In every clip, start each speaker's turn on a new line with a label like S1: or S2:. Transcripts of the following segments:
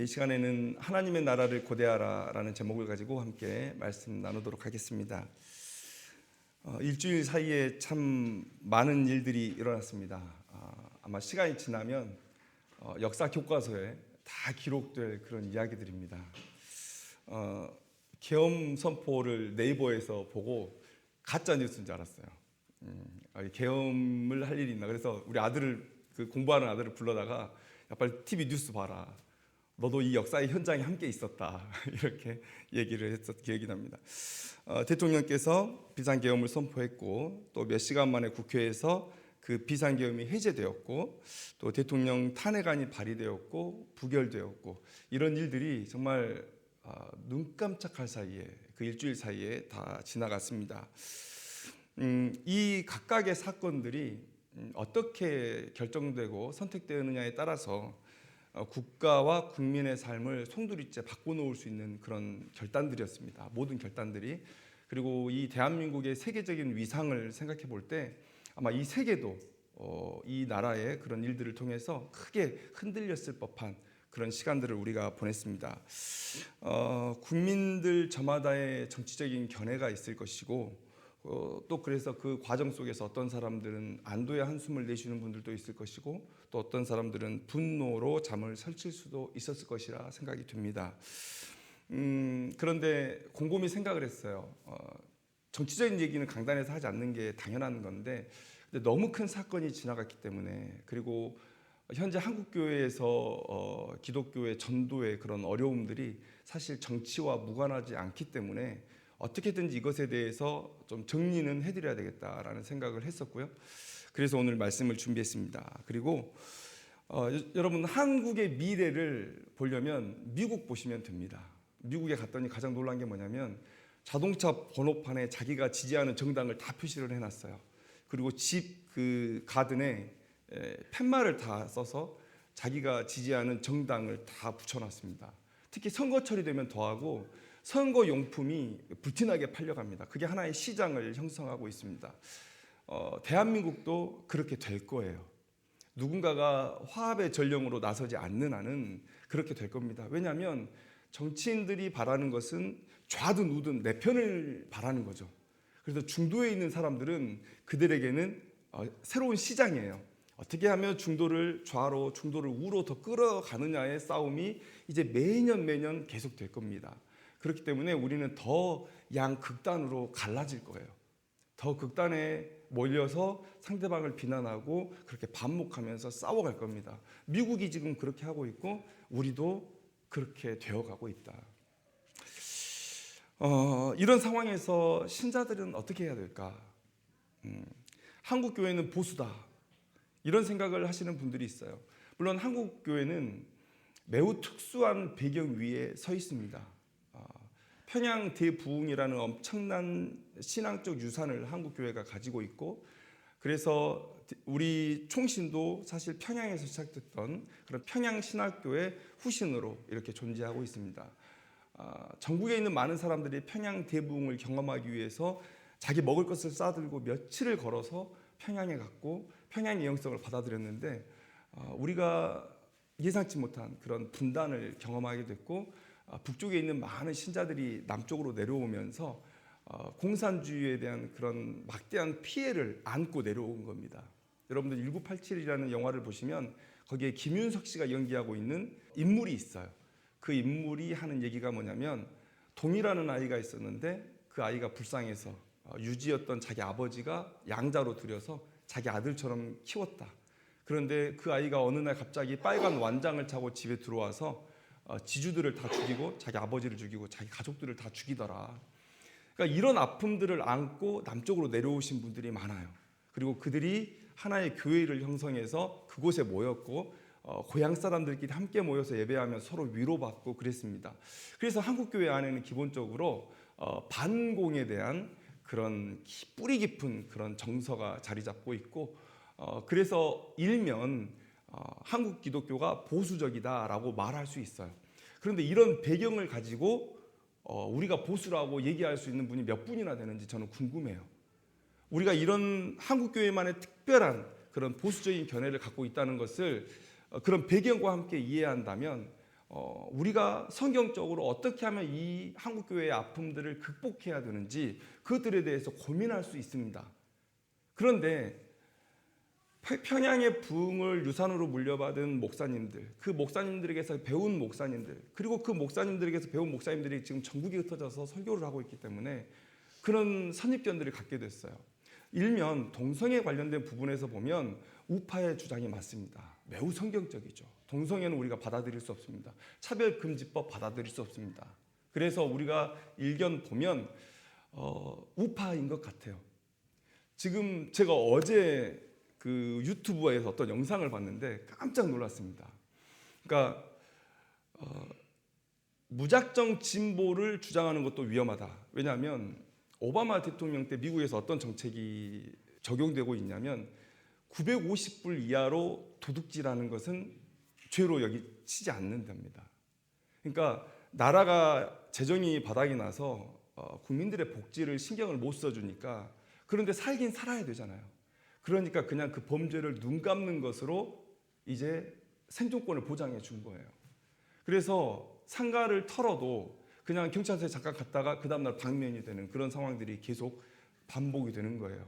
S1: 이 시간에는 하나님의 나라를 고대하라라는 제목을 가지고 함께 말씀 나누도록 하겠습니다. 일주일 사이에 참 많은 일들이 일어났습니다. 아마 시간이 지나면 역사 교과서에 다 기록될 그런 이야기들입니다. 계엄 선포를 네이버에서 보고 가짜 뉴스인 줄 알았어요. 계엄을 할 일이 있나. 그래서 우리 아들을 공부하는 아들을 불러다가 야, 빨리 TV 뉴스 봐라. 너도 이 역사의 현장에 함께 있었다. 이렇게 얘기를 했었 기억이 납니다. 대통령께서 비상계엄을 선포했고 또 몇 시간 만에 국회에서 그 비상계엄이 해제되었고 또 대통령 탄핵안이 발의되었고 부결되었고 이런 일들이 정말 눈 깜짝할 사이에 그 일주일 사이에 다 지나갔습니다. 이 각각의 사건들이 어떻게 결정되고 선택되느냐에 따라서 국가와 국민의 삶을 송두리째 바꿔놓을 수 있는 그런 결단들이었습니다. 모든 결단들이. 그리고 이 대한민국의 세계적인 위상을 생각해 볼 때 아마 이 세계도 이 나라의 그런 일들을 통해서 크게 흔들렸을 법한 그런 시간들을 우리가 보냈습니다. 국민들 저마다의 정치적인 견해가 있을 것이고 또 그래서 그 과정 속에서 어떤 사람들은 안도의 한숨을 내쉬는 분들도 있을 것이고 또 어떤 사람들은 분노로 잠을 설칠 수도 있었을 것이라 생각이 듭니다. 그런데 곰곰이 생각을 했어요. 정치적인 얘기는 강단에서 하지 않는 게 당연한 건데 너무 큰 사건이 지나갔기 때문에 그리고 현재 한국교회에서 기독교의 전도의 그런 어려움들이 사실 정치와 무관하지 않기 때문에 어떻게든지 이것에 대해서 좀 정리는 해드려야 되겠다라는 생각을 했었고요. 그래서 오늘 말씀을 준비했습니다. 그리고 여러분 한국의 미래를 보려면 미국 보시면 됩니다. 미국에 갔더니 가장 놀란 게 뭐냐면 자동차 번호판에 자기가 지지하는 정당을 다 표시를 해놨어요. 그리고 집 그 가든에 팻말을 다 써서 자기가 지지하는 정당을 다 붙여놨습니다. 특히 선거철이 되면 더하고 선거 용품이 불티나게 팔려갑니다. 그게 하나의 시장을 형성하고 있습니다. 대한민국도 그렇게 될 거예요. 누군가가 화합의 전령으로 나서지 않는 한은 그렇게 될 겁니다. 왜냐하면 정치인들이 바라는 것은 좌든 우든 내 편을 바라는 거죠. 그래서 중도에 있는 사람들은 그들에게는 새로운 시장이에요. 어떻게 하면 중도를 좌로, 중도를 우로 더 끌어가느냐의 싸움이 이제 매년 계속될 겁니다. 그렇기 때문에 우리는 더 양극단으로 갈라질 거예요. 더 극단에 몰려서 상대방을 비난하고 그렇게 반목하면서 싸워갈 겁니다. 미국이 지금 그렇게 하고 있고 우리도 그렇게 되어가고 있다. 이런 상황에서 신자들은 어떻게 해야 될까? 한국교회는 보수다. 이런 생각을 하시는 분들이 있어요. 물론 한국교회는 매우 특수한 배경 위에 서 있습니다. 평양 대부흥이라는 엄청난 신앙적 유산을 한국교회가 가지고 있고 그래서 우리 총신도 사실 평양에서 시작됐던 그런 평양신학교의 후신으로 이렇게 존재하고 있습니다. 전국에 있는 많은 사람들이 평양 대부흥을 경험하기 위해서 자기 먹을 것을 싸들고 며칠을 걸어서 평양에 갔고 평양의 영성을 받아들였는데 우리가 예상치 못한 그런 분단을 경험하게 됐고 북쪽에 있는 많은 신자들이 남쪽으로 내려오면서 공산주의에 대한 그런 막대한 피해를 안고 내려온 겁니다. 여러분들 1987이라는 영화를 보시면 거기에 김윤석 씨가 연기하고 있는 인물이 있어요. 그 인물이 하는 얘기가 뭐냐면 동이라는 아이가 있었는데 그 아이가 불쌍해서 유지였던 자기 아버지가 양자로 들여서 자기 아들처럼 키웠다. 그런데 그 아이가 어느 날 갑자기 빨간 완장을 차고 집에 들어와서 지주들을 다 죽이고 자기 아버지를 죽이고 자기 가족들을 다 죽이더라. 그러니까 이런 아픔들을 안고 남쪽으로 내려오신 분들이 많아요. 그리고 그들이 하나의 교회를 형성해서 그곳에 모였고 고향 사람들끼리 함께 모여서 예배하며 서로 위로받고 그랬습니다. 그래서 한국교회 안에는 기본적으로 반공에 대한 그런 뿌리 깊은 그런 정서가 자리 잡고 있고 그래서 일면 한국 기독교가 보수적이다라고 말할 수 있어요. 그런데 이런 배경을 가지고 우리가 보수라고 얘기할 수 있는 분이 몇 분이나 되는지 저는 궁금해요. 우리가 이런 한국교회만의 특별한 그런 보수적인 견해를 갖고 있다는 것을 그런 배경과 함께 이해한다면 우리가 성경적으로 어떻게 하면 이 한국교회의 아픔들을 극복해야 되는지 그것들에 대해서 고민할 수 있습니다. 그런데 평양의 부흥을 유산으로 물려받은 목사님들, 그 목사님들에게서 배운 목사님들, 그리고 그 목사님들에게서 배운 목사님들이 지금 전국에 흩어져서 설교를 하고 있기 때문에 그런 선입견들을 갖게 됐어요. 일면 동성애 관련된 부분에서 보면 우파의 주장이 맞습니다. 매우 성경적이죠. 동성애는 우리가 받아들일 수 없습니다. 차별금지법 받아들일 수 없습니다. 그래서 우리가 일견 보면 우파인 것 같아요. 지금 제가 어제 그 유튜브에서 어떤 영상을 봤는데 깜짝 놀랐습니다. 그러니까 무작정 진보를 주장하는 것도 위험하다. 왜냐하면 오바마 대통령 때 미국에서 어떤 정책이 적용되고 있냐면 950불 이하로 도둑질하는 것은 죄로 여기치지 않는답니다. 그러니까 나라가 재정이 바닥이 나서 국민들의 복지를 신경을 못 써주니까 그런데 살긴 살아야 되잖아요. 그러니까 그냥 그 범죄를 눈 감는 것으로 이제 생존권을 보장해 준 거예요. 그래서 상가를 털어도 그냥 경찰서에 잠깐 갔다가 그 다음날 방면이 되는 그런 상황들이 계속 반복이 되는 거예요.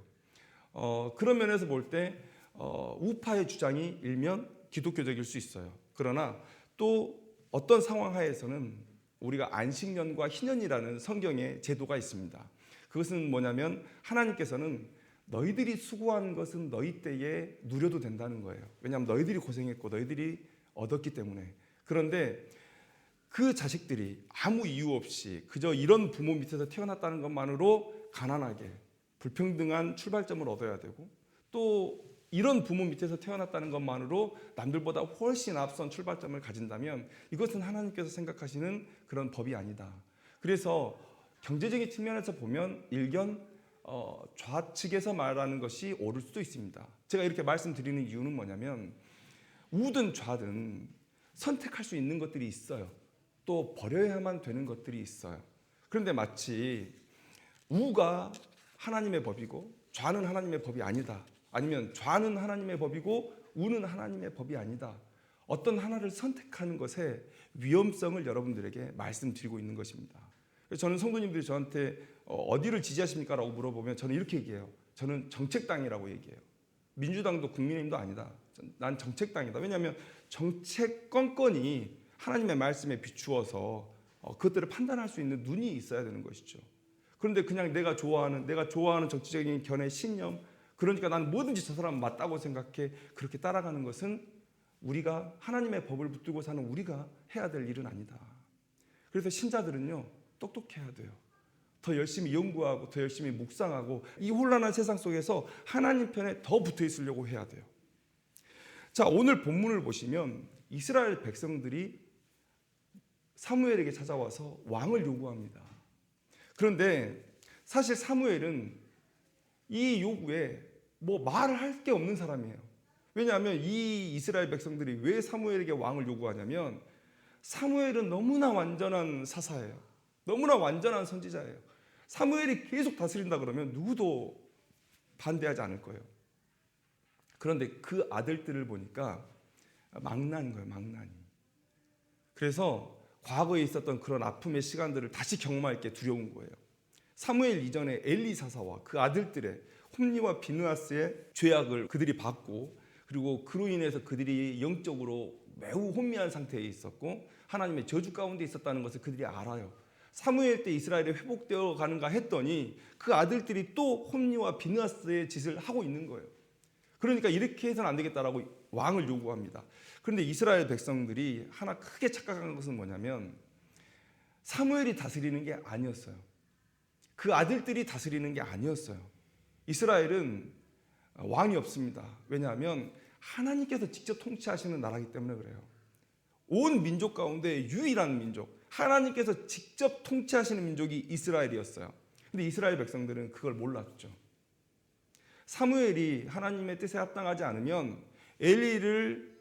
S1: 그런 면에서 볼 때 우파의 주장이 일면 기독교적일 수 있어요. 그러나 또 어떤 상황 하에서는 우리가 안식년과 희년이라는 성경의 제도가 있습니다. 그것은 뭐냐면 하나님께서는 너희들이 수고한 것은 너희 때에 누려도 된다는 거예요. 왜냐하면 너희들이 고생했고 너희들이 얻었기 때문에. 그런데 그 자식들이 아무 이유 없이 그저 이런 부모 밑에서 태어났다는 것만으로 가난하게 불평등한 출발점을 얻어야 되고 또 이런 부모 밑에서 태어났다는 것만으로 남들보다 훨씬 앞선 출발점을 가진다면 이것은 하나님께서 생각하시는 그런 법이 아니다. 그래서 경제적인 측면에서 보면 일견 좌측에서 말하는 것이 옳을 수도 있습니다. 제가 이렇게 말씀드리는 이유는 뭐냐면 우든 좌든 선택할 수 있는 것들이 있어요. 또 버려야만 되는 것들이 있어요. 그런데 마치 우가 하나님의 법이고 좌는 하나님의 법이 아니다. 아니면 좌는 하나님의 법이고 우는 하나님의 법이 아니다. 어떤 하나를 선택하는 것의 위험성을 여러분들에게 말씀드리고 있는 것입니다. 저는 성도님들이 저한테 어디를 지지하십니까? 라고 물어보면 저는 이렇게 얘기해요. 저는 정책당이라고 얘기해요. 민주당도 국민의힘도 아니다. 난 정책당이다. 왜냐하면 정책 건건이 하나님의 말씀에 비추어서 그것들을 판단할 수 있는 눈이 있어야 되는 것이죠. 그런데 그냥 내가 좋아하는 정치적인 견해, 신념, 그러니까 나는 뭐든지 저 사람은 맞다고 생각해 그렇게 따라가는 것은 우리가 하나님의 법을 붙들고 사는 우리가 해야 될 일은 아니다. 그래서 신자들은요 똑똑해야 돼요. 더 열심히 연구하고 더 열심히 묵상하고 이 혼란한 세상 속에서 하나님 편에 더 붙어 있으려고 해야 돼요. 자, 오늘 본문을 보시면 이스라엘 백성들이 사무엘에게 찾아와서 왕을 요구합니다. 그런데 사실 사무엘은 이 요구에 뭐 말을 할 게 없는 사람이에요. 왜냐하면 이 이스라엘 백성들이 왜 사무엘에게 왕을 요구하냐면 사무엘은 너무나 완전한 사사예요. 너무나 완전한 선지자예요. 사무엘이 계속 다스린다 그러면 누구도 반대하지 않을 거예요. 그런데 그 아들들을 보니까 망나는 거예요. 망나니. 그래서 과거에 있었던 그런 아픔의 시간들을 다시 경험할 게 두려운 거예요. 사무엘 이전에 엘리 사사와 그 아들들의 홈리와 비느하스의 죄악을 그들이 받고 그리고 그로 인해서 그들이 영적으로 매우 혼미한 상태에 있었고 하나님의 저주 가운데 있었다는 것을 그들이 알아요. 사무엘 때 이스라엘이 회복되어 가는가 했더니 그 아들들이 또 홈리와 비느하스의 짓을 하고 있는 거예요. 그러니까 이렇게 해서는 안 되겠다라고 왕을 요구합니다. 그런데 이스라엘 백성들이 하나 크게 착각한 것은 뭐냐면 사무엘이 다스리는 게 아니었어요. 그 아들들이 다스리는 게 아니었어요. 이스라엘은 왕이 없습니다. 왜냐하면 하나님께서 직접 통치하시는 나라이기 때문에 그래요. 온 민족 가운데 유일한 민족, 하나님께서 직접 통치하시는 민족이 이스라엘이었어요. 근데 이스라엘 백성들은 그걸 몰랐죠. 사무엘이 하나님의 뜻에 합당하지 않으면 엘리를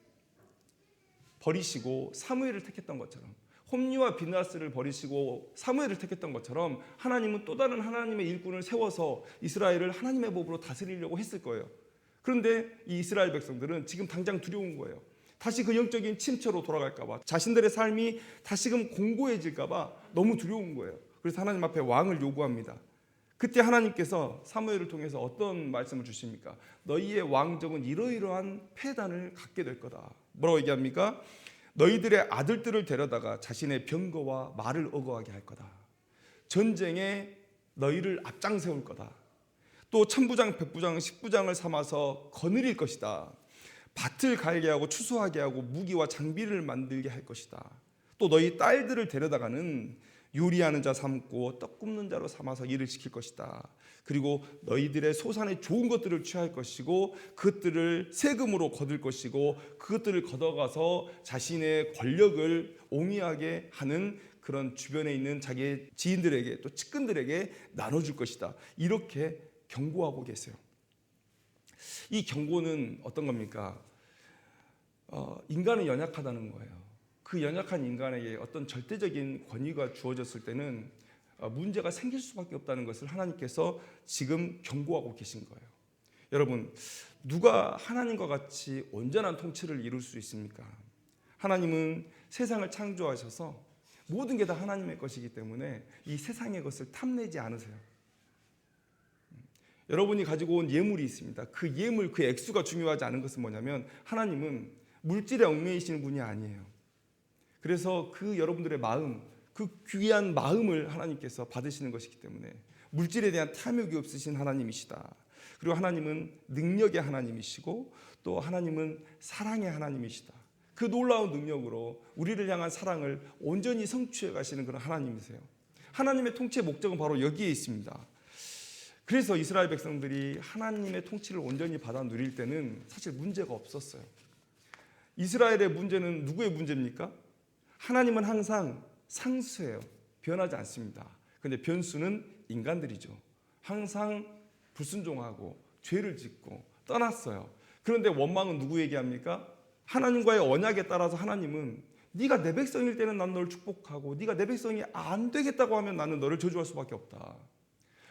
S1: 버리시고 사무엘을 택했던 것처럼, 홈리와 비느하스를 버리시고 사무엘을 택했던 것처럼 하나님은 또 다른 하나님의 일꾼을 세워서 이스라엘을 하나님의 법으로 다스리려고 했을 거예요. 그런데 이 이스라엘 백성들은 지금 당장 두려운 거예요. 다시 그 영적인 침체로 돌아갈까 봐, 자신들의 삶이 다시금 공고해질까 봐 너무 두려운 거예요. 그래서 하나님 앞에 왕을 요구합니다. 그때 하나님께서 사무엘을 통해서 어떤 말씀을 주십니까? 너희의 왕족은 이러이러한 패단을 갖게 될 거다. 뭐라고 얘기합니까? 너희들의 아들들을 데려다가 자신의 병거와 말을 어거하게 할 거다. 전쟁에 너희를 앞장 세울 거다. 또 천부장, 백부장, 십부장을 삼아서 거느릴 것이다. 밭을 갈게 하고 추수하게 하고 무기와 장비를 만들게 할 것이다. 또 너희 딸들을 데려다가는 요리하는 자 삼고 떡 굽는 자로 삼아서 일을 시킬 것이다. 그리고 너희들의 소산의 좋은 것들을 취할 것이고 그것들을 세금으로 거둘 것이고 그것들을 걷어가서 자신의 권력을 옹이하게 하는 그런 주변에 있는 자기의 지인들에게 또 측근들에게 나눠줄 것이다. 이렇게 경고하고 계세요. 이 경고는 어떤 겁니까? 인간은 연약하다는 거예요. 그 연약한 인간에게 어떤 절대적인 권위가 주어졌을 때는 문제가 생길 수밖에 없다는 것을 하나님께서 지금 경고하고 계신 거예요. 여러분, 누가 하나님과 같이 온전한 통치를 이룰 수 있습니까? 하나님은 세상을 창조하셔서 모든 게 다 하나님의 것이기 때문에 이 세상의 것을 탐내지 않으세요. 여러분이 가지고 온 예물이 있습니다. 그 예물, 그 액수가 중요하지 않은 것은 뭐냐면 하나님은 물질에 얽매이시는 분이 아니에요. 그래서 그 여러분들의 마음, 그 귀한 마음을 하나님께서 받으시는 것이기 때문에 물질에 대한 탐욕이 없으신 하나님이시다. 그리고 하나님은 능력의 하나님이시고 또 하나님은 사랑의 하나님이시다. 그 놀라운 능력으로 우리를 향한 사랑을 온전히 성취해 가시는 그런 하나님이세요. 하나님의 통치의 목적은 바로 여기에 있습니다. 그래서 이스라엘 백성들이 하나님의 통치를 온전히 받아 누릴 때는 사실 문제가 없었어요. 이스라엘의 문제는 누구의 문제입니까? 하나님은 항상 상수예요. 변하지 않습니다. 그런데 변수는 인간들이죠. 항상 불순종하고 죄를 짓고 떠났어요. 그런데 원망은 누구에게 합니까? 하나님과의 언약에 따라서 하나님은 네가 내 백성일 때는 난 너를 축복하고 네가 내 백성이 안 되겠다고 하면 나는 너를 저주할 수밖에 없다.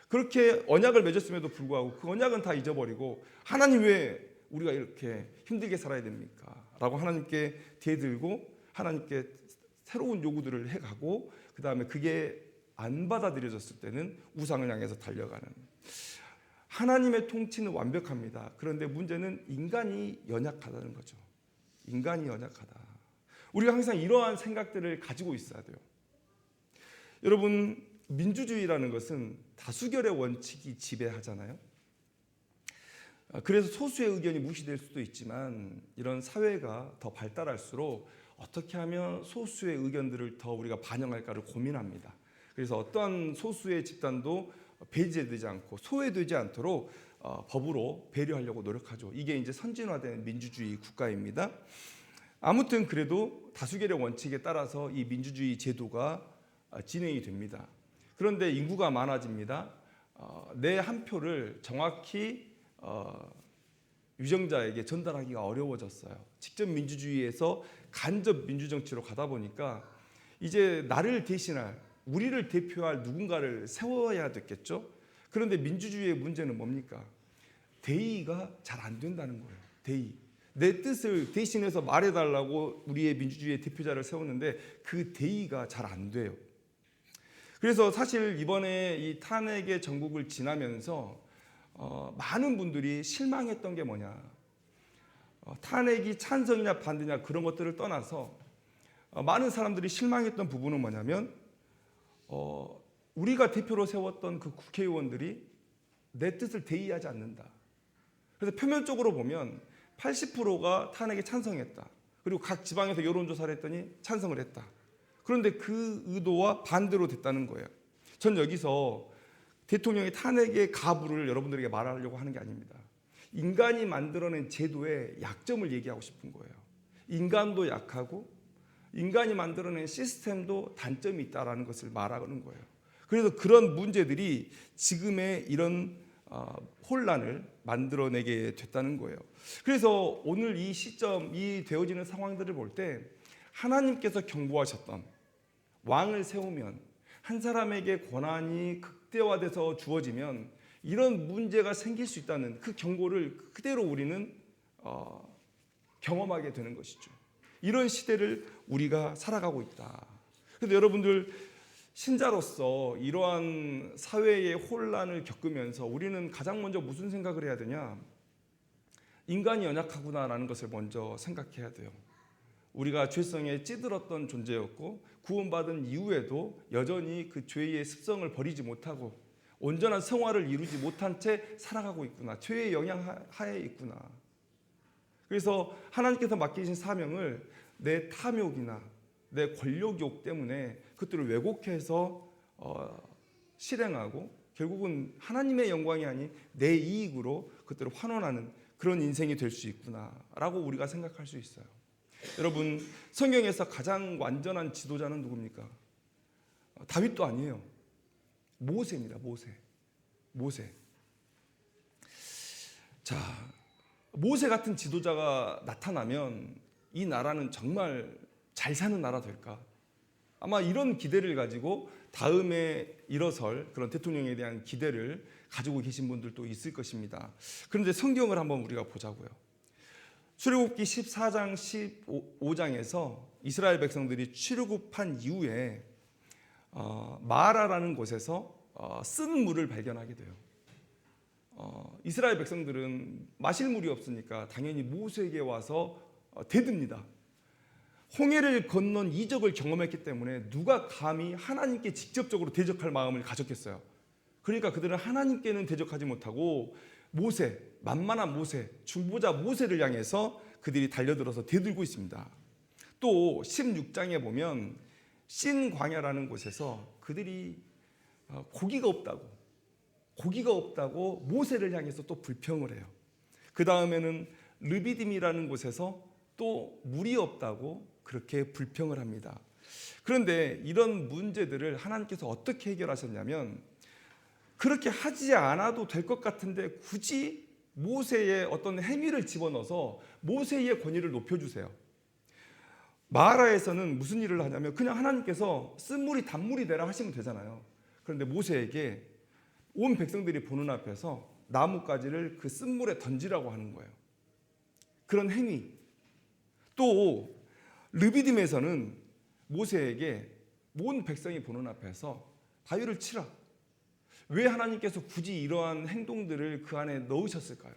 S1: 그렇게 언약을 맺었음에도 불구하고 그 언약은 다 잊어버리고 하나님 왜 우리가 이렇게 힘들게 살아야 됩니까? 라고 하나님께 대들고 하나님께 새로운 요구들을 해가고 그 다음에 그게 안 받아들여졌을 때는 우상을 향해서 달려가는, 하나님의 통치는 완벽합니다. 그런데 문제는 인간이 연약하다는 거죠. 인간이 연약하다. 우리가 항상 이러한 생각들을 가지고 있어야 돼요. 여러분, 민주주의라는 것은 다수결의 원칙이 지배하잖아요. 그래서 소수의 의견이 무시될 수도 있지만 이런 사회가 더 발달할수록 어떻게 하면 소수의 의견들을 더 우리가 반영할까를 고민합니다. 그래서 어떠한 소수의 집단도 배제되지 않고 소외되지 않도록 법으로 배려하려고 노력하죠. 이게 이제 선진화된 민주주의 국가입니다. 아무튼 그래도 다수결의 원칙에 따라서 이 민주주의 제도가 진행이 됩니다. 그런데 인구가 많아집니다. 내 한 표를 정확히 유정자에게 전달하기가 어려워졌어요. 직접 민주주의에서 간접 민주정치로 가다 보니까 이제 나를 대신할, 우리를 대표할 누군가를 세워야 됐겠죠. 그런데 민주주의의 문제는 뭡니까? 대의가 잘 안 된다는 거예요. 대의. 내 뜻을 대신해서 말해달라고 우리의 민주주의의 대표자를 세웠는데 그 대의가 잘 안 돼요. 그래서 사실 이번에 이 탄핵의 전국을 지나면서 많은 분들이 실망했던 게 뭐냐, 탄핵이 찬성이냐 반대냐 그런 것들을 떠나서 많은 사람들이 실망했던 부분은 뭐냐면 우리가 대표로 세웠던 그 국회의원들이 내 뜻을 대의하지 않는다. 그래서 표면적으로 보면 80%가 탄핵에 찬성했다. 그리고 각 지방에서 여론조사를 했더니 찬성을 했다. 그런데 그 의도와 반대로 됐다는 거예요. 전 여기서 대통령의 탄핵의 가부를 여러분들에게 말하려고 하는 게 아닙니다. 인간이 만들어낸 제도의 약점을 얘기하고 싶은 거예요. 인간도 약하고 인간이 만들어낸 시스템도 단점이 있다는 것을 말하는 거예요. 그래서 그런 문제들이 지금의 이런 혼란을 만들어내게 됐다는 거예요. 그래서 오늘 이 시점, 이 되어지는 상황들을 볼 때 하나님께서 경고하셨던 왕을 세우면 한 사람에게 권한이 극대화돼서 주어지면 이런 문제가 생길 수 있다는 그 경고를 그대로 우리는 경험하게 되는 것이죠. 이런 시대를 우리가 살아가고 있다. 그런데 여러분들, 신자로서 이러한 사회의 혼란을 겪으면서 우리는 가장 먼저 무슨 생각을 해야 되냐? 인간이 연약하구나라는 것을 먼저 생각해야 돼요. 우리가 죄성에 찌들었던 존재였고 구원받은 이후에도 여전히 그 죄의 습성을 버리지 못하고 온전한 성화를 이루지 못한 채 살아가고 있구나. 죄의 영향 하에 있구나. 그래서 하나님께서 맡기신 사명을 내 탐욕이나 내 권력욕 때문에 그것들을 왜곡해서 실행하고 결국은 하나님의 영광이 아닌 내 이익으로 그것들을 환원하는 그런 인생이 될 수 있구나라고 우리가 생각할 수 있어요. 여러분, 성경에서 가장 완전한 지도자는 누굽니까? 다윗도 아니에요. 모세입니다. 모세. 자, 모세 같은 지도자가 나타나면 이 나라는 정말 잘 사는 나라 될까? 아마 이런 기대를 가지고 다음에 일어설 그런 대통령에 대한 기대를 가지고 계신 분들도 있을 것입니다. 그런데 성경을 한번 우리가 보자고요. 출애굽기 14장 15장에서 이스라엘 백성들이 출애굽한 이후에 마라라는 곳에서 쓴 물을 발견하게 돼요. 이스라엘 백성들은 마실 물이 없으니까 당연히 모세에게 와서 대듭니다. 홍해를 건넌 이적을 경험했기 때문에 누가 감히 하나님께 직접적으로 대적할 마음을 가졌겠어요. 그러니까 그들은 하나님께는 대적하지 못하고 모세, 만만한 모세, 중보자 모세를 향해서 그들이 달려들어서 대들고 있습니다. 또 16장에 보면 신 광야라는 곳에서 그들이 고기가 없다고 모세를 향해서 또 불평을 해요. 그 다음에는 르비딤이라는 곳에서 또 물이 없다고 그렇게 불평을 합니다. 그런데 이런 문제들을 하나님께서 어떻게 해결하셨냐면 그렇게 하지 않아도 될 것 같은데 굳이 모세의 어떤 행위를 집어넣어서 모세의 권위를 높여주세요. 마라에서는 무슨 일을 하냐면 그냥 하나님께서 쓴물이 단물이 되라 하시면 되잖아요. 그런데 모세에게 온 백성들이 보는 앞에서 나뭇가지를 그 쓴물에 던지라고 하는 거예요. 그런 행위. 또 르비딤에서는 모세에게 온 백성이 보는 앞에서 바위를 치라. 왜 하나님께서 굳이 이러한 행동들을 그 안에 넣으셨을까요?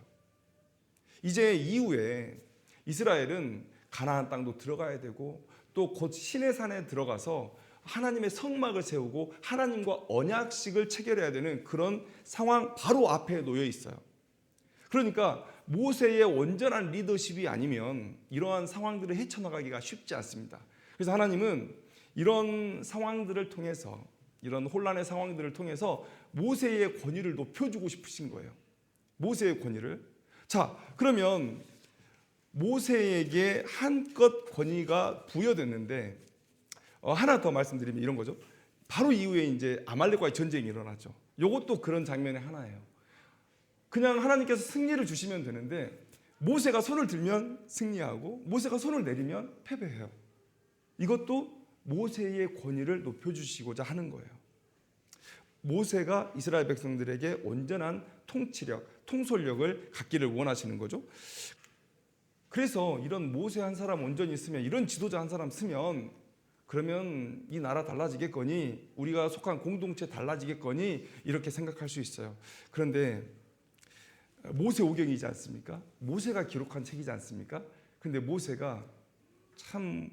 S1: 이제 이후에 이스라엘은 가나안 땅도 들어가야 되고 또 곧 시내산에 들어가서 하나님의 성막을 세우고 하나님과 언약식을 체결해야 되는 그런 상황 바로 앞에 놓여 있어요. 그러니까 모세의 온전한 리더십이 아니면 이러한 상황들을 헤쳐나가기가 쉽지 않습니다. 그래서 하나님은 이런 상황들을 통해서 이런 혼란의 상황들을 통해서 모세의 권위를 높여주고 싶으신 거예요. 모세의 권위를. 자, 그러면 모세에게 한껏 권위가 부여됐는데 하나 더 말씀드리면 이런 거죠. 바로 이후에 이제 아말렉과의 전쟁이 일어나죠. 이것도 그런 장면의 하나예요. 그냥 하나님께서 승리를 주시면 되는데 모세가 손을 들면 승리하고 모세가 손을 내리면 패배해요. 이것도 모세의 권위를 높여주시고자 하는 거예요. 모세가 이스라엘 백성들에게 온전한 통치력, 통솔력을 갖기를 원하시는 거죠. 그래서 이런 모세 한 사람 온전히 있으면, 이런 지도자 한 사람 쓰면 그러면 이 나라 달라지겠거니, 우리가 속한 공동체 달라지겠거니 이렇게 생각할 수 있어요. 그런데 모세오경이지 않습니까? 모세가 기록한 책이지 않습니까? 그런데 모세가 참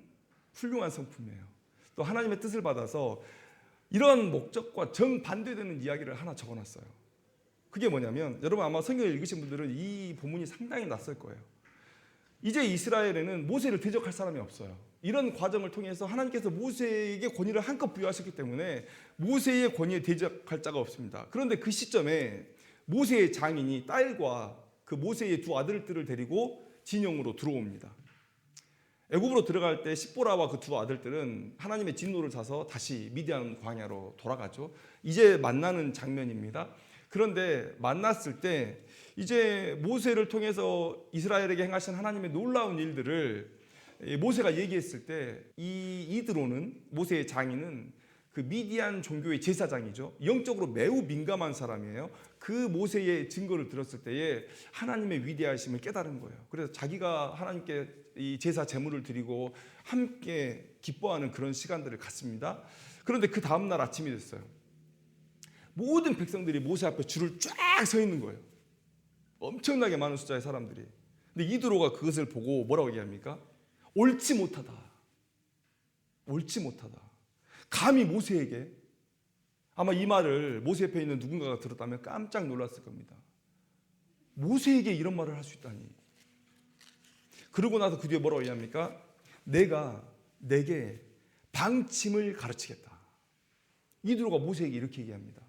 S1: 훌륭한 성품이에요. 또 하나님의 뜻을 받아서 이런 목적과 정반대되는 이야기를 하나 적어놨어요. 그게 뭐냐면, 여러분 아마 성경을 읽으신 분들은 이 본문이 상당히 낯설 거예요. 이제 이스라엘에는 모세를 대적할 사람이 없어요. 이런 과정을 통해서 하나님께서 모세에게 권위를 한껏 부여하셨기 때문에 모세의 권위에 대적할 자가 없습니다. 그런데 그 시점에 모세의 장인이 딸과 그 모세의 두 아들들을 데리고 진영으로 들어옵니다. 애굽으로 들어갈 때 십보라와 그 두 아들들은 하나님의 진노를 사서 다시 미디안 광야로 돌아가죠. 이제 만나는 장면입니다. 그런데 만났을 때 이제 모세를 통해서 이스라엘에게 행하신 하나님의 놀라운 일들을 모세가 얘기했을 때 이드로는, 모세의 장인은 그 미디안 종교의 제사장이죠. 영적으로 매우 민감한 사람이에요. 그 모세의 증거를 들었을 때에 하나님의 위대하심을 깨달은 거예요. 그래서 자기가 하나님께 이 제사 제물을 드리고 함께 기뻐하는 그런 시간들을 갖습니다. 그런데 그 다음 날 아침이 됐어요. 모든 백성들이 모세 앞에 줄을 쫙 서 있는 거예요. 엄청나게 많은 숫자의 사람들이. 근데 이드로가 그것을 보고 뭐라고 얘기합니까? 옳지 못하다. 옳지 못하다. 감히 모세에게, 아마 이 말을 모세 옆에 있는 누군가가 들었다면 깜짝 놀랐을 겁니다. 모세에게 이런 말을 할 수 있다니. 그러고 나서 그 뒤에 뭐라고 얘기합니까? 내가 내게 방침을 가르치겠다. 이드로가 모세에게 이렇게 얘기합니다.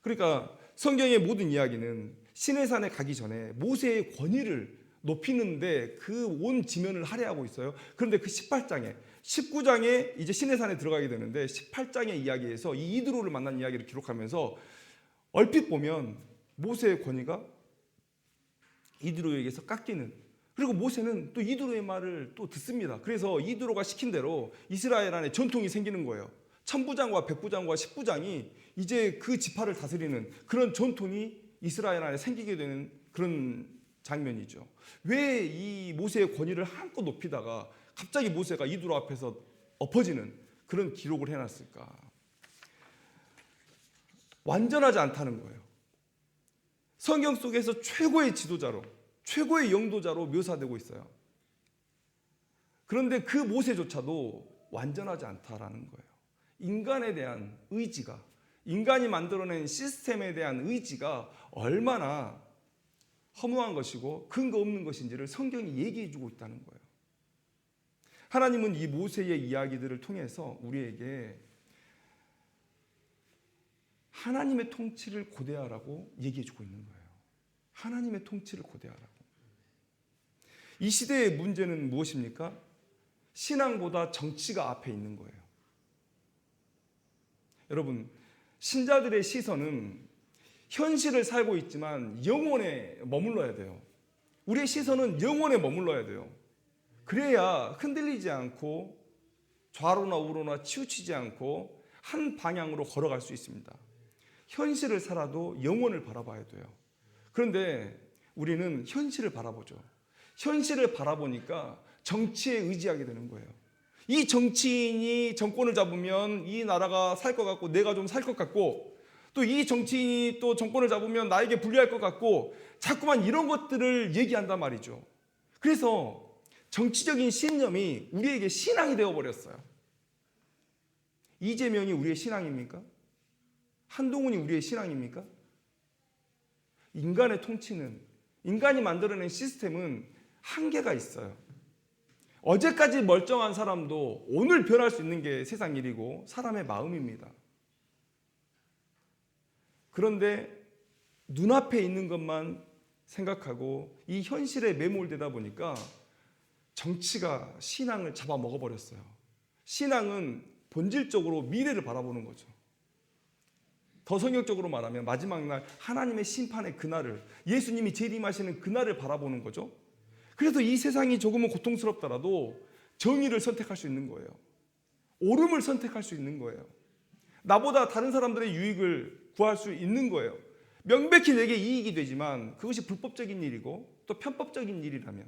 S1: 그러니까 성경의 모든 이야기는 시내산에 가기 전에 모세의 권위를 높이는데 그 온 지면을 할애하고 있어요. 그런데 그 18장에 19장에 이제 시내산에 들어가게 되는데 18장의 이야기에서 이 이드로를 만난 이야기를 기록하면서 얼핏 보면 모세의 권위가 이드로에게서 깎이는, 그리고 모세는 또 이드로의 말을 또 듣습니다. 그래서 이드로가 시킨 대로 이스라엘 안에 전통이 생기는 거예요. 천부장과 백부장과 십부장이 이제 그 지파를 다스리는 그런 전통이 이스라엘 안에 생기게 되는 그런 장면이죠. 왜 이 모세의 권위를 한껏 높이다가 갑자기 모세가 이드로 앞에서 엎어지는 그런 기록을 해놨을까? 완전하지 않다는 거예요. 성경 속에서 최고의 지도자로, 최고의 영도자로 묘사되고 있어요. 그런데 그 모세조차도 완전하지 않다라는 거예요. 인간에 대한 의지가, 인간이 만들어낸 시스템에 대한 의지가 얼마나 허무한 것이고 근거 없는 것인지를 성경이 얘기해 주고 있다는 거예요. 하나님은 이 모세의 이야기들을 통해서 우리에게 하나님의 통치를 고대하라고 얘기해 주고 있는 거예요. 하나님의 통치를 고대하라고. 이 시대의 문제는 무엇입니까? 신앙보다 정치가 앞에 있는 거예요. 여러분, 신자들의 시선은 현실을 살고 있지만 영혼에 머물러야 돼요. 우리의 시선은 영혼에 머물러야 돼요. 그래야 흔들리지 않고 좌로나 우로나 치우치지 않고 한 방향으로 걸어갈 수 있습니다. 현실을 살아도 영혼을 바라봐야 돼요. 그런데 우리는 현실을 바라보죠. 현실을 바라보니까 정치에 의지하게 되는 거예요. 이 정치인이 정권을 잡으면 이 나라가 살 것 같고 내가 좀 살 것 같고, 또 이 정치인이 또 정권을 잡으면 나에게 불리할 것 같고, 자꾸만 이런 것들을 얘기한단 말이죠. 그래서 정치적인 신념이 우리에게 신앙이 되어버렸어요. 이재명이 우리의 신앙입니까? 한동훈이 우리의 신앙입니까? 인간의 통치는, 인간이 만들어낸 시스템은 한계가 있어요. 어제까지 멀쩡한 사람도 오늘 변할 수 있는 게 세상 일이고 사람의 마음입니다. 그런데 눈앞에 있는 것만 생각하고 이 현실에 매몰되다 보니까 정치가 신앙을 잡아먹어버렸어요. 신앙은 본질적으로 미래를 바라보는 거죠. 더 성경적으로 말하면 마지막 날 하나님의 심판의 그날을, 예수님이 재림하시는 그날을 바라보는 거죠. 그래서 이 세상이 조금은 고통스럽더라도 정의를 선택할 수 있는 거예요. 옳음을 선택할 수 있는 거예요. 나보다 다른 사람들의 유익을 구할 수 있는 거예요. 명백히 내게 이익이 되지만 그것이 불법적인 일이고 또 편법적인 일이라면,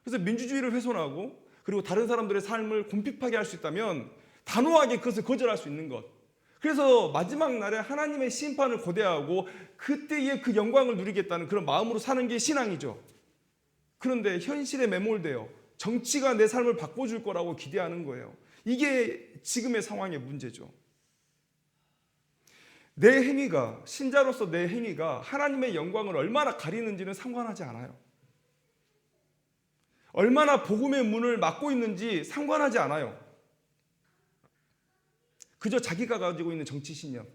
S1: 그래서 민주주의를 훼손하고 그리고 다른 사람들의 삶을 곰핍하게 할 수 있다면 단호하게 그것을 거절할 수 있는 것. 그래서 마지막 날에 하나님의 심판을 고대하고 그때의 그 영광을 누리겠다는 그런 마음으로 사는 게 신앙이죠. 그런데 현실에 매몰되어 정치가 내 삶을 바꿔줄 거라고 기대하는 거예요. 이게 지금의 상황의 문제죠. 내 행위가, 신자로서 내 행위가 하나님의 영광을 얼마나 가리는지는 상관하지 않아요. 얼마나 복음의 문을 막고 있는지 상관하지 않아요. 그저 자기가 가지고 있는 정치 신념,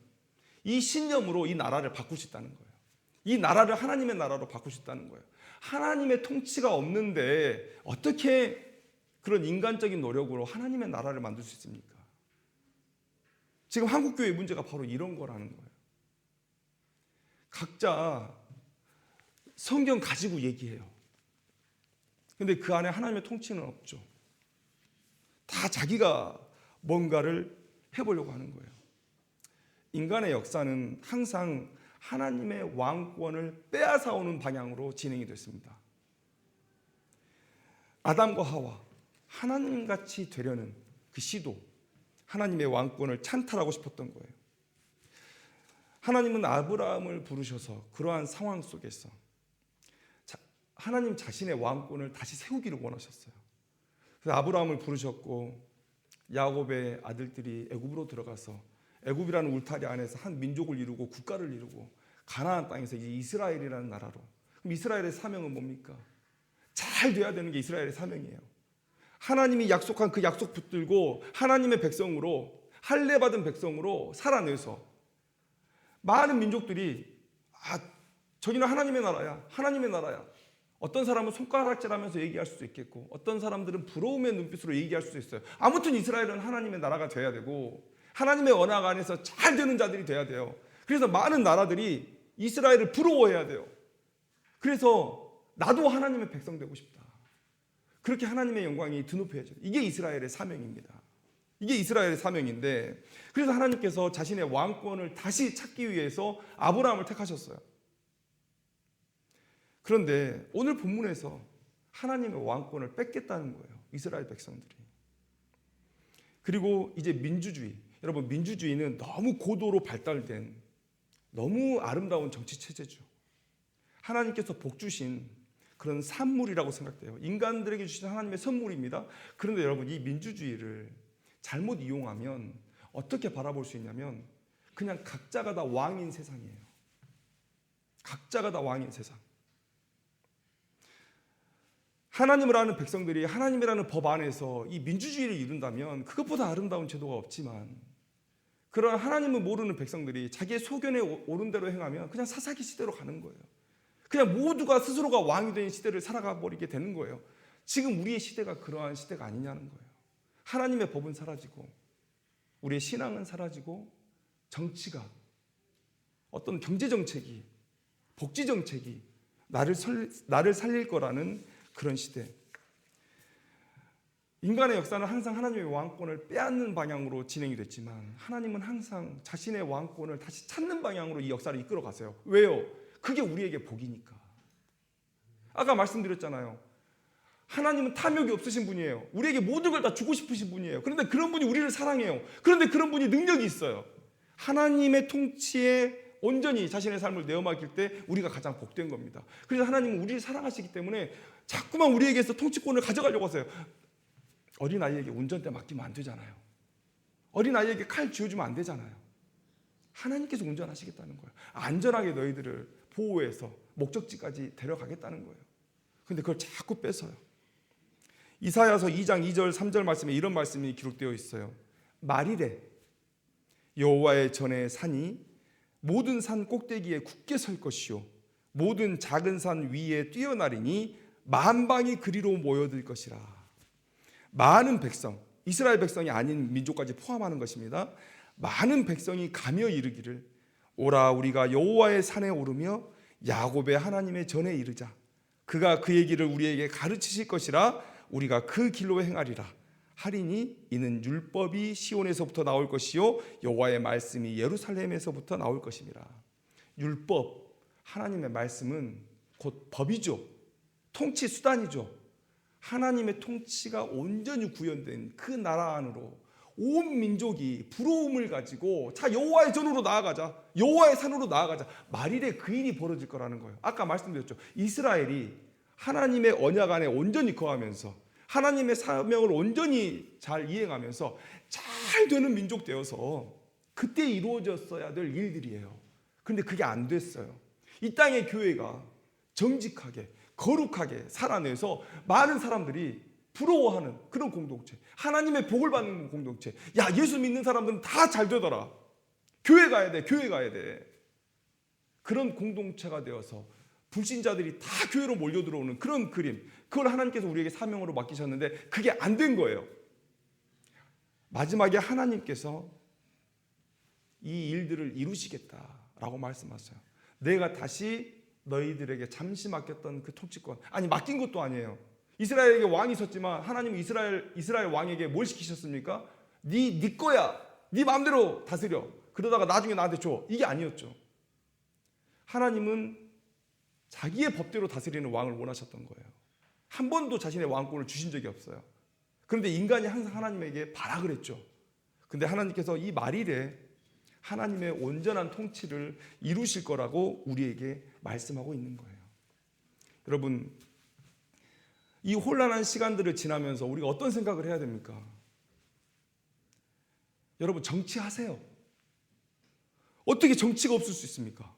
S1: 이 신념으로 이 나라를 바꿀 수 있다는 거예요. 이 나라를 하나님의 나라로 바꿀 수 있다는 거예요. 하나님의 통치가 없는데 어떻게 그런 인간적인 노력으로 하나님의 나라를 만들 수 있습니까? 지금 한국교회의 문제가 바로 이런 거라는 거예요. 각자 성경 가지고 얘기해요. 근데 그 안에 하나님의 통치는 없죠. 다 자기가 뭔가를 해보려고 하는 거예요. 인간의 역사는 항상 하나님의 왕권을 빼앗아오는 방향으로 진행이 됐습니다. 아담과 하와 하나님같이 되려는 그 시도, 하나님의 왕권을 찬탈하고 싶었던 거예요. 하나님은 아브라함을 부르셔서 그러한 상황 속에서 하나님 자신의 왕권을 다시 세우기를 원하셨어요. 그래서 아브라함을 부르셨고 야곱의 아들들이 애굽으로 들어가서 애굽이라는 울타리 안에서 한 민족을 이루고 국가를 이루고 가나안 땅에서 이제 이스라엘이라는 나라로. 그럼 이스라엘의 사명은 뭡니까? 잘 돼야 되는 게 이스라엘의 사명이에요. 하나님이 약속한 그 약속 붙들고 하나님의 백성으로, 할례받은 백성으로 살아내서 많은 민족들이 저기는 하나님의 나라야, 하나님의 나라야. 어떤 사람은 손가락질하면서 얘기할 수도 있겠고 어떤 사람들은 부러움의 눈빛으로 얘기할 수도 있어요. 아무튼 이스라엘은 하나님의 나라가 돼야 되고 하나님의 언약 안에서 잘 되는 자들이 돼야 돼요. 그래서 많은 나라들이 이스라엘을 부러워해야 돼요. 그래서 나도 하나님의 백성 되고 싶다. 그렇게 하나님의 영광이 드높여져요. 이게 이스라엘의 사명입니다. 이게 이스라엘의 사명인데, 그래서 하나님께서 자신의 왕권을 다시 찾기 위해서 아브라함을 택하셨어요. 그런데 오늘 본문에서 하나님의 왕권을 뺏겠다는 거예요, 이스라엘 백성들이. 그리고 이제 민주주의, 여러분 민주주의는 너무 고도로 발달된 너무 아름다운 정치 체제죠. 하나님께서 복 주신 그런 산물이라고 생각돼요. 인간들에게 주신 하나님의 선물입니다. 그런데 여러분, 이 민주주의를 잘못 이용하면 어떻게 바라볼 수 있냐면 그냥 각자가 다 왕인 세상이에요. 각자가 다 왕인 세상. 하나님을 아는 백성들이 하나님이라는 법 안에서 이 민주주의를 이룬다면 그것보다 아름다운 제도가 없지만, 그런 하나님을 모르는 백성들이 자기의 소견에 옳은 대로 행하면 그냥 사사기 시대로 가는 거예요. 그냥 모두가 스스로가 왕이 된 시대를 살아가 버리게 되는 거예요. 지금 우리의 시대가 그러한 시대가 아니냐는 거예요. 하나님의 법은 사라지고 우리의 신앙은 사라지고 정치가, 어떤 경제정책이, 복지정책이 나를 살릴 거라는 그런 시대. 인간의 역사는 항상 하나님의 왕권을 빼앗는 방향으로 진행이 됐지만 하나님은 항상 자신의 왕권을 다시 찾는 방향으로 이 역사를 이끌어 가세요. 왜요? 그게 우리에게 복이니까. 아까 말씀드렸잖아요. 하나님은 탐욕이 없으신 분이에요. 우리에게 모든 걸 다 주고 싶으신 분이에요. 그런데 그런 분이 우리를 사랑해요. 그런데 그런 분이 능력이 있어요. 하나님의 통치에 온전히 자신의 삶을 내어 맡길 때 우리가 가장 복된 겁니다. 그래서 하나님은 우리를 사랑하시기 때문에 자꾸만 우리에게서 통치권을 가져가려고 하세요. 어린아이에게 운전대 맡기면 안 되잖아요. 어린아이에게 칼 쥐어주면 안 되잖아요. 하나님께서 운전하시겠다는 거예요. 안전하게 너희들을 보호해서 목적지까지 데려가겠다는 거예요. 그런데 그걸 자꾸 뺏어요. 이사야서 2장 2절 3절 말씀에 이런 말씀이 기록되어 있어요. 말이래 여호와의 전에 산이 모든 산 꼭대기에 굳게 설 것이요 모든 작은 산 위에 뛰어나리니 만방이 그리로 모여들 것이라. 많은 백성, 이스라엘 백성이 아닌 민족까지 포함하는 것입니다. 많은 백성이 가며 이르기를 오라 우리가 여호와의 산에 오르며 야곱의 하나님의 전에 이르자. 그가 그의 길을 우리에게 가르치실 것이라. 우리가 그 길로 행하리라 하리니 이는 율법이 시온에서부터 나올 것이요 여호와의 말씀이 예루살렘에서부터 나올 것입니다. 율법, 하나님의 말씀은 곧 법이죠. 통치 수단이죠. 하나님의 통치가 온전히 구현된 그 나라 안으로 온 민족이 부러움을 가지고 자 여호와의 전으로 나아가자, 여호와의 산으로 나아가자. 말일에 그 일이 벌어질 거라는 거예요. 아까 말씀드렸죠. 이스라엘이 하나님의 언약 안에 온전히 거하면서 하나님의 사명을 온전히 잘 이행하면서 잘 되는 민족 되어서 그때 이루어졌어야 될 일들이에요. 그런데 그게 안 됐어요. 이 땅의 교회가 정직하게 거룩하게 살아내서 많은 사람들이 부러워하는 그런 공동체, 하나님의 복을 받는 공동체. 야, 예수 믿는 사람들은 다 잘 되더라. 교회 가야 돼, 교회 가야 돼. 그런 공동체가 되어서 불신자들이 다 교회로 몰려 들어오는 그런 그림, 그걸 하나님께서 우리에게 사명으로 맡기셨는데 그게 안 된 거예요. 마지막에 하나님께서 이 일들을 이루시겠다라고 말씀하셨어요. 내가 다시 너희들에게 잠시 맡겼던 그 통치권, 아니 맡긴 것도 아니에요. 이스라엘에게 왕이 있었지만 하나님은 이스라엘 왕에게 뭘 시키셨습니까? 네 거야, 네 마음대로 다스려. 그러다가 나중에 나한테 줘. 이게 아니었죠. 하나님은 자기의 법대로 다스리는 왕을 원하셨던 거예요. 한 번도 자신의 왕권을 주신 적이 없어요. 그런데 인간이 항상 하나님에게 발악을 했죠. 근데 하나님께서 이 말일에 하나님의 온전한 통치를 이루실 거라고 우리에게 말씀하고 있는 거예요. 여러분, 이 혼란한 시간들을 지나면서 우리가 어떤 생각을 해야 됩니까? 여러분, 정치하세요. 어떻게 정치가 없을 수 있습니까?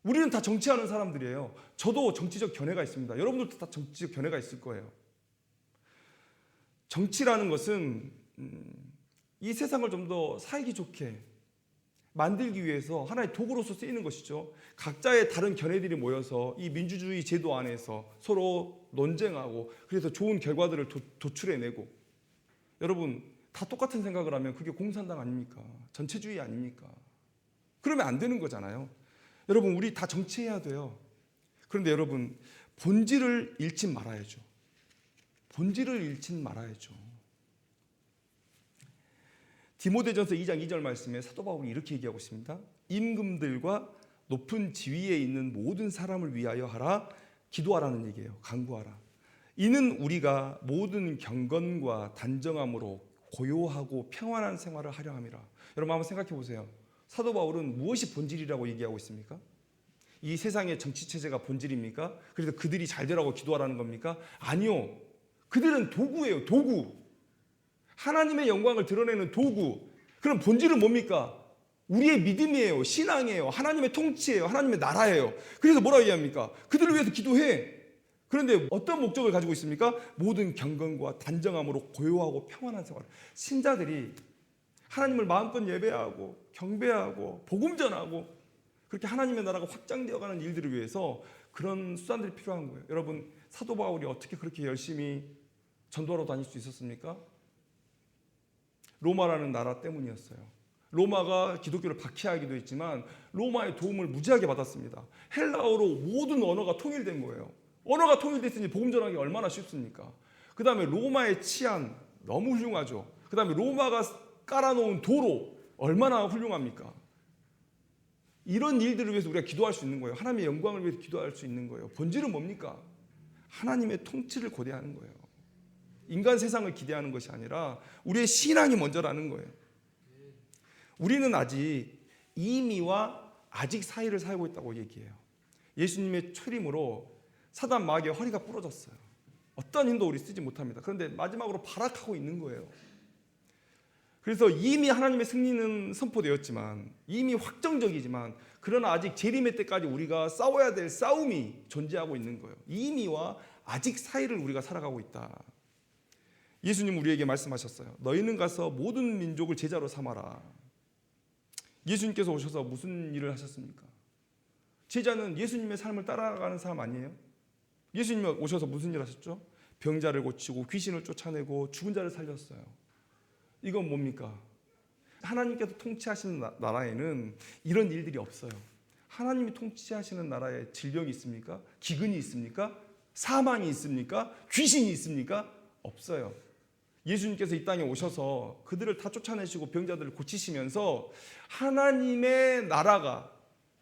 S1: 우리는 다 정치하는 사람들이에요. 저도 정치적 견해가 있습니다. 여러분들도 다 정치적 견해가 있을 거예요. 정치라는 것은 이 세상을 좀 더 살기 좋게 만들기 위해서 하나의 도구로서 쓰이는 것이죠. 각자의 다른 견해들이 모여서 이 민주주의 제도 안에서 서로 논쟁하고 그래서 좋은 결과들을 도출해내고, 여러분 다 똑같은 생각을 하면 그게 공산당 아닙니까? 전체주의 아닙니까? 그러면 안 되는 거잖아요. 여러분, 우리 다 정치해야 돼요. 그런데 여러분, 본질을 잃지 말아야죠. 본질을 잃지 말아야죠. 디모데전서 2장 2절 말씀에 사도 바울이 이렇게 얘기하고 있습니다. 임금들과 높은 지위에 있는 모든 사람을 위하여 하라. 기도하라는 얘기예요. 간구하라. 이는 우리가 모든 경건과 단정함으로 고요하고 평안한 생활을 하려 함이라. 여러분 한번 생각해 보세요. 사도 바울은 무엇이 본질이라고 얘기하고 있습니까? 이 세상의 정치 체제가 본질입니까? 그래서 그들이 잘 되라고 기도하라는 겁니까? 아니요. 그들은 도구예요. 도구. 하나님의 영광을 드러내는 도구. 그럼 본질은 뭡니까? 우리의 믿음이에요. 신앙이에요. 하나님의 통치예요. 하나님의 나라예요. 그래서 뭐라고 얘기합니까? 그들을 위해서 기도해. 그런데 어떤 목적을 가지고 있습니까? 모든 경건과 단정함으로 고요하고 평안한 생활. 신자들이 하나님을 마음껏 예배하고 경배하고 복음 전하고 그렇게 하나님의 나라가 확장되어가는 일들을 위해서 그런 수단들이 필요한 거예요. 여러분, 사도 바울이 어떻게 그렇게 열심히 전도하러 다닐 수 있었습니까? 로마라는 나라 때문이었어요. 로마가 기독교를 박해하기도 했지만 로마의 도움을 무지하게 받았습니다. 헬라어로 모든 언어가 통일된 거예요. 언어가 통일됐으니 복음 전하기 얼마나 쉽습니까? 그 다음에 로마의 치안 너무 훌륭하죠. 그 다음에 로마가 깔아놓은 도로 얼마나 훌륭합니까? 이런 일들을 위해서 우리가 기도할 수 있는 거예요. 하나님의 영광을 위해서 기도할 수 있는 거예요. 본질은 뭡니까? 하나님의 통치를 고대하는 거예요. 인간 세상을 기대하는 것이 아니라 우리의 신앙이 먼저라는 거예요. 우리는 아직 이미와 아직 사이를 살고 있다고 얘기해요. 예수님의 초림으로 사단 마귀의 허리가 부러졌어요. 어떤 힘도 우리 쓰지 못합니다. 그런데 마지막으로 발악하고 있는 거예요. 그래서 이미 하나님의 승리는 선포되었지만, 이미 확정적이지만, 그러나 아직 재림의 때까지 우리가 싸워야 될 싸움이 존재하고 있는 거예요. 이미와 아직 사이를 우리가 살아가고 있다. 예수님 우리에게 말씀하셨어요. 너희는 가서 모든 민족을 제자로 삼아라. 예수님께서 오셔서 무슨 일을 하셨습니까? 제자는 예수님의 삶을 따라가는 사람 아니에요? 예수님이 오셔서 무슨 일 하셨죠? 병자를 고치고 귀신을 쫓아내고 죽은 자를 살렸어요. 이건 뭡니까? 하나님께서 통치하시는 나라에는 이런 일들이 없어요. 하나님이 통치하시는 나라에 질병이 있습니까? 기근이 있습니까? 사망이 있습니까? 귀신이 있습니까? 없어요. 예수님께서 이 땅에 오셔서 그들을 다 쫓아내시고 병자들을 고치시면서 하나님의 나라가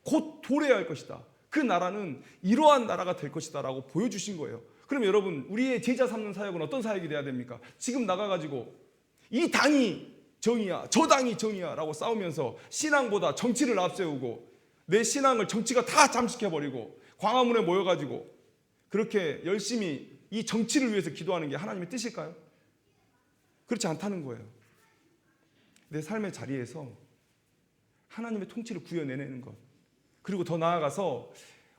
S1: 곧 도래할 것이다. 그 나라는 이러한 나라가 될 것이다 라고 보여주신 거예요. 그럼 여러분, 우리의 제자 삼는 사역은 어떤 사역이 돼야 됩니까? 지금 나가가지고 이 당이 정의야, 저 당이 정의야 라고 싸우면서 신앙보다 정치를 앞세우고 내 신앙을 정치가 다 잠식해버리고 광화문에 모여가지고 그렇게 열심히 이 정치를 위해서 기도하는 게 하나님의 뜻일까요? 그렇지 않다는 거예요. 내 삶의 자리에서 하나님의 통치를 구현해내는 것, 그리고 더 나아가서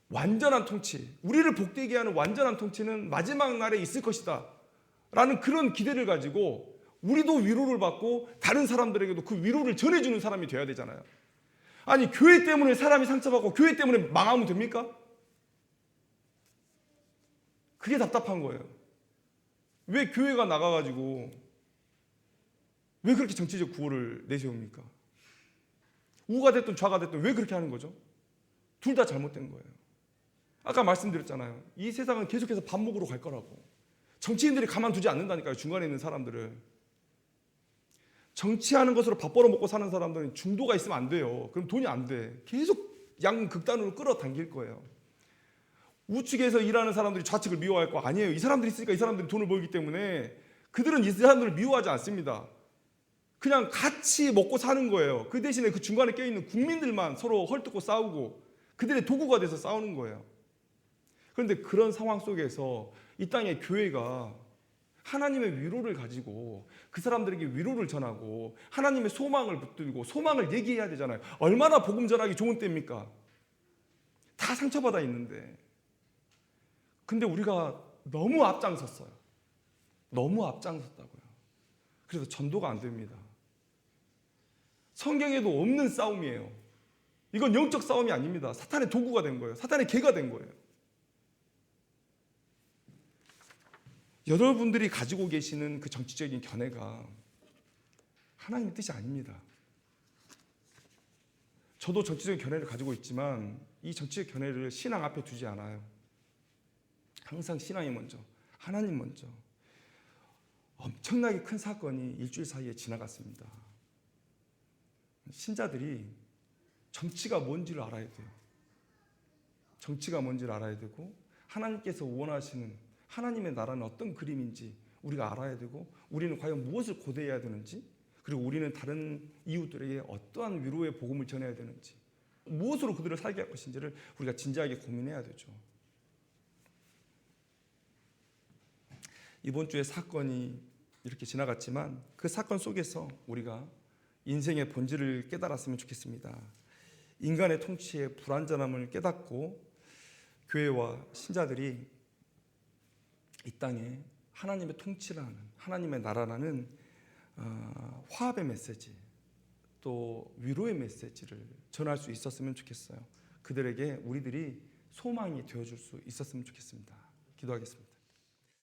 S1: 완전한 통치, 우리를 복되게 하는 완전한 통치는 마지막 날에 있을 것이다 라는 그런 기대를 가지고 우리도 위로를 받고 다른 사람들에게도 그 위로를 전해주는 사람이 돼야 되잖아요. 아니, 교회 때문에 사람이 상처받고 교회 때문에 망하면 됩니까? 그게 답답한 거예요. 왜 교회가 나가가지고 왜 그렇게 정치적 구호를 내세웁니까? 우가 됐든 좌가 됐든 왜 그렇게 하는 거죠? 둘 다 잘못된 거예요. 아까 말씀드렸잖아요. 이 세상은 계속해서 반목으로 갈 거라고. 정치인들이 가만두지 않는다니까요. 중간에 있는 사람들을. 정치하는 것으로 밥 벌어먹고 사는 사람들은 중도가 있으면 안 돼요. 그럼 돈이 안 돼. 계속 양극단으로 끌어당길 거예요. 우측에서 일하는 사람들이 좌측을 미워할 거 아니에요. 이 사람들이 있으니까 이 사람들이 돈을 벌기 때문에 그들은 이 사람들을 미워하지 않습니다. 그냥 같이 먹고 사는 거예요. 그 대신에 그 중간에 껴있는 국민들만 서로 헐뜯고 싸우고 그들의 도구가 돼서 싸우는 거예요. 그런데 그런 상황 속에서 이 땅의 교회가 하나님의 위로를 가지고 그 사람들에게 위로를 전하고 하나님의 소망을 붙들고 소망을 얘기해야 되잖아요. 얼마나 복음 전하기 좋은 때입니까? 다 상처받아 있는데. 근데 우리가 너무 앞장섰어요. 너무 앞장섰다고요. 그래서 전도가 안 됩니다. 성경에도 없는 싸움이에요. 이건 영적 싸움이 아닙니다. 사탄의 도구가 된 거예요. 사탄의 개가 된 거예요. 여러분들이 가지고 계시는 그 정치적인 견해가 하나님의 뜻이 아닙니다. 저도 정치적인 견해를 가지고 있지만 이 정치적 견해를 신앙 앞에 두지 않아요. 항상 신앙이 먼저, 하나님 먼저. 엄청나게 큰 사건이 일주일 사이에 지나갔습니다. 신자들이 정치가 뭔지를 알아야 돼요. 정치가 뭔지를 알아야 되고 하나님께서 원하시는 하나님의 나라는 어떤 그림인지 우리가 알아야 되고 우리는 과연 무엇을 고대해야 되는지 그리고 우리는 다른 이웃들에게 어떠한 위로의 복음을 전해야 되는지 무엇으로 그들을 살게 할 것인지를 우리가 진지하게 고민해야 되죠. 이번 주에 사건이 이렇게 지나갔지만 그 사건 속에서 우리가 인생의 본질을 깨달았으면 좋겠습니다. 인간의 통치의 불완전함을 깨닫고 교회와 신자들이 이 땅에 하나님의 통치라는 하나님의 나라라는 화합의 메시지 또 위로의 메시지를 전할 수 있었으면 좋겠어요. 그들에게 우리들이 소망이 되어줄 수 있었으면 좋겠습니다. 기도하겠습니다.